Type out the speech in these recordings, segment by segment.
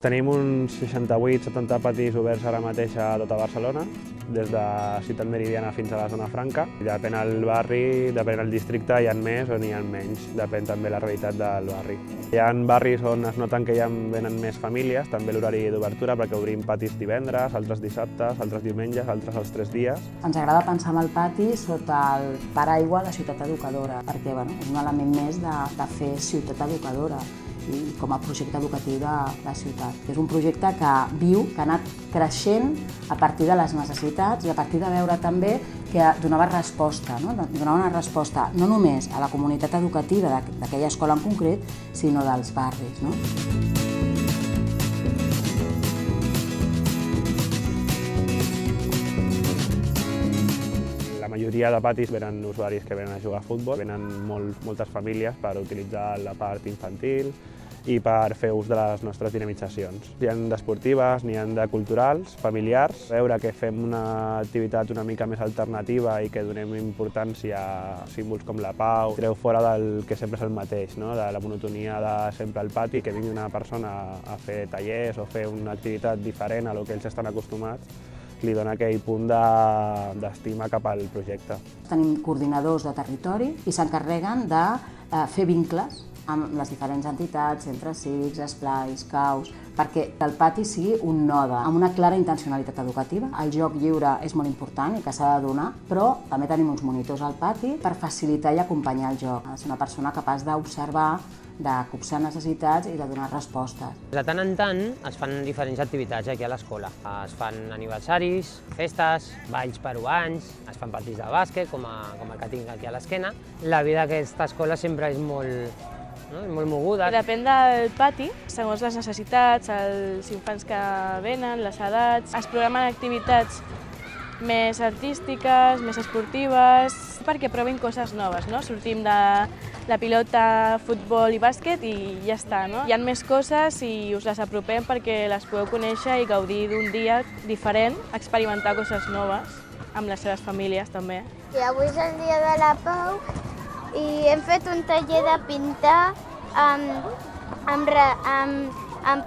Tenim uns 68-70 patis oberts ara mateix a tota Barcelona, des de Ciutat Meridiana fins a la Zona Franca. Depèn el barri, depèn el districte, hi ha més o n'hi ha menys, depèn també la realitat del barri. Hi ha barris on es noten que venen més famílies, també l'horari d'obertura, perquè obrim patis divendres, altres dissabtes, altres diumenges, altres els 3 dies. Ens agrada pensar en el pati sota el paraigua de ciutat educadora, perquè és un element més de fer ciutat educadora i com a projecte educatiu de la ciutat. És un projecte que viu, que ha anat creixent a partir de les necessitats i a partir de veure també que donava resposta, donava una resposta no només a la comunitat educativa d'aquella escola en concret, sinó dels barris. La majoria de patis venen usuaris que venen a jugar a futbol, venen moltes famílies per utilitzar la part infantil i per fer ús de les nostres dinamitzacions. N'hi ha d'esportives, n'hi ha de culturals, familiars. Veure que fem una activitat una mica més alternativa i que donem importància a símbols com la pau, treu fora del que sempre és el mateix, de la monotonia de sempre al pati, que vingui una persona a fer tallers o fer una activitat diferent a lo que ells estan acostumats, li dona aquell punt d'estima cap al projecte. Tenim coordinadors de territori i s'encarreguen de fer vincles amb les diferents entitats, centres cívics, esplais, caus, perquè el pati sigui un node amb una clara intencionalitat educativa. El joc lliure és molt important i que s'ha de donar, però també tenim uns monitors al pati per facilitar i acompanyar el joc. És una persona capaç d'observar, de copsar necessitats i de donar respostes. De tant en tant es fan diferents activitats aquí a l'escola. Es fan aniversaris, festes, balls peruans, es fan partits de bàsquet, com el que tinc aquí a l'esquena. La vida d'aquesta escola sempre és molt moguda. Depèn del pati, segons les necessitats, els infants que venen, les edats. Es programen activitats més artístiques, més esportives, perquè provin coses noves. Sortim de la pilota, futbol i bàsquet i ja està. Hi ha més coses i us les apropem perquè les podeu conèixer i gaudir d'un dia diferent, experimentar coses noves amb les seves famílies també. I avui és el dia de la pau i hem fet un taller de pintar amb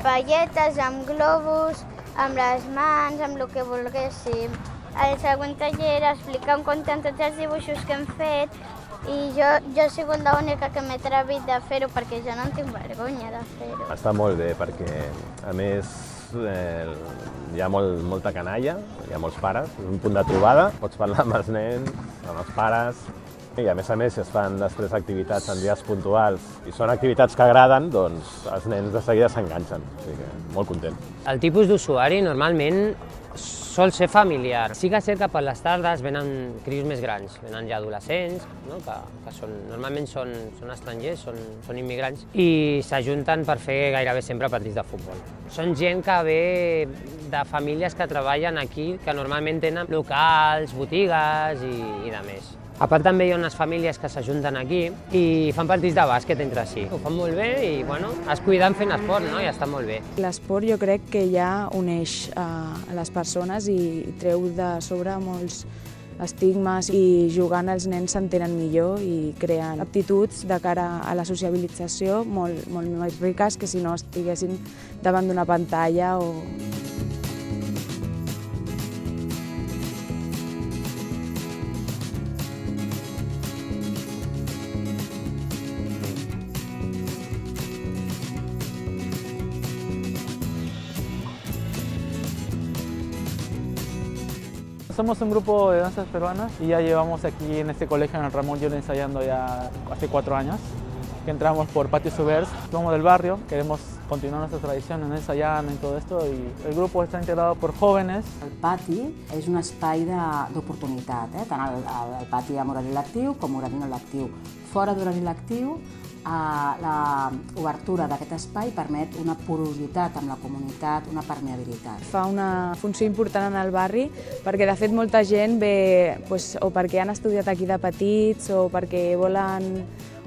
palletes, amb globus, amb les mans, amb el que volguéssim. El següent taller era explicar un conte amb tots els dibuixos que hem fet i jo he sigut l'única que m'he atrevit de fer-ho perquè jo no en tinc vergonya de fer-ho. Està molt bé perquè, a més, hi ha molta canalla, hi ha molts pares, és un punt de trobada, pots parlar amb els nens, amb els pares, i a més, si es fan després activitats en dies puntuals i són activitats que agraden, doncs els nens de seguida s'enganxen, o sigui que molt content. El tipus d'usuari normalment sol ser familiar. Sí que és cert que per les tardes venen crios més grans, venen ja adolescents, que normalment són estrangers, són immigrants, i s'ajunten per fer gairebé sempre partits de futbol. Són gent que ve de famílies que treballen aquí, que normalment tenen locals, botigues i de més. A part també hi ha unes famílies que s'ajunten aquí i fan partits de bàsquet entre si. Ho fan molt bé i es cuiden fent esport, i està molt bé. L'esport jo crec que ja uneix a les persones i treu de sobre molts estigmes i jugant els nens s'entenen millor i creen aptituds de cara a la sociabilització molt més riques que si no estiguessin davant d'una pantalla o... Somos un grupo de danzas peruanas y ya llevamos aquí en este colegio, en el Ramón Llull, ensayando ya hace 4 años, que entramos por Patis Oberts. Somos del barrio, queremos continuar nuestra tradición en ensayant i tot esto y el grupo está integrado por jóvenes. El pati és un espai d'oportunitat, tant el pati amb horari lectiu com horari no lectiu. Fora d'horari lectiu, l'obertura d'aquest espai permet una porositat amb la comunitat, una permeabilitat. Fa una funció important en el barri perquè de fet molta gent ve o perquè han estudiat aquí de petits o perquè volen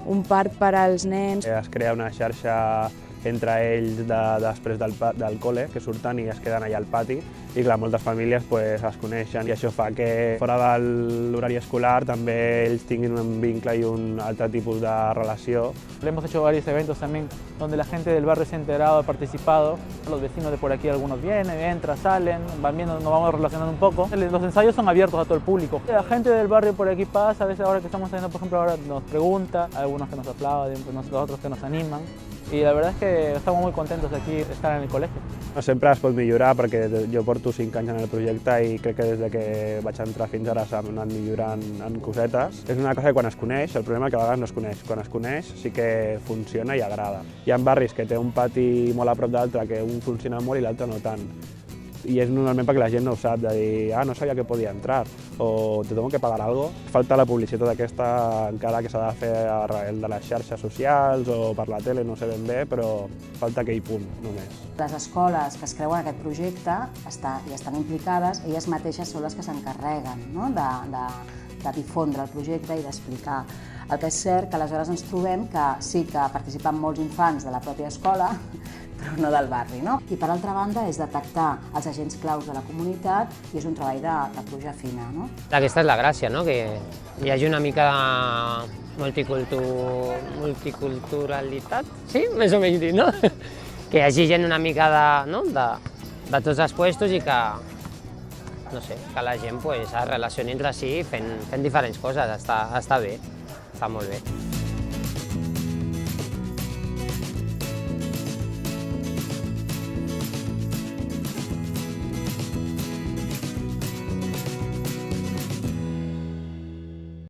un parc per als nens. Es crea una xarxa entre ells després del col·le, que surten i es queden allà al pati, i clar, moltes famílies pues, es coneixen i això fa que fora de l'horari escolar també ells tinguin un vincle y un altre tipus de relació. Hemos hecho varios eventos también donde la gente del barrio se ha enterado, ha participado. Los vecinos de por aquí, algunos vienen, entran, salen, van viendo, nos vamos relacionando un poco. Los ensayos son abiertos a todo el público. La gente del barrio por aquí pasa, a veces ahora que estamos haciendo, por ejemplo, ahora nos pregunta, algunos que nos aplauden, los otros que nos animan. Y la verdad es que estamos muy contentos de aquí estar en el colegio. Sempre es pot millorar perquè jo porto 5 anys en el projecte i crec que des que vaig entrar fins ara s'ha anat millorant en cosetes. És una cosa que quan es coneix, el problema és que a vegades no es coneix. Quan es coneix sí que funciona i agrada. Hi ha barris que té un pati molt a prop d'altre que un funciona molt i l'altre no tant. I és normalment perquè la gent no ho sap, de dir no sabia que podia entrar, o te tengo que pagar algo. Falta la publicitat aquesta encara que s'ha de fer arrel de les xarxes socials o per la tele, no sé ben bé, però falta aquell punt només. Les escoles que es creuen aquest projecte i estan implicades, elles mateixes són les que s'encarreguen, no? de difondre el projecte i d'explicar. El que és cert que aleshores ens trobem que sí que participen molts infants de la pròpia escola, però no del barri. No? I per altra banda és detectar els agents claus de la comunitat i és un treball de pluja fina. No? Aquesta és la gràcia, no? Que hi hagi una mica de multiculturalitat, sí? Més o menys dit, no? Que hi hagi gent una mica de tots els puestos i que, no sé, que la gent pues, es relacioni entre si fent diferents coses, està bé, està molt bé.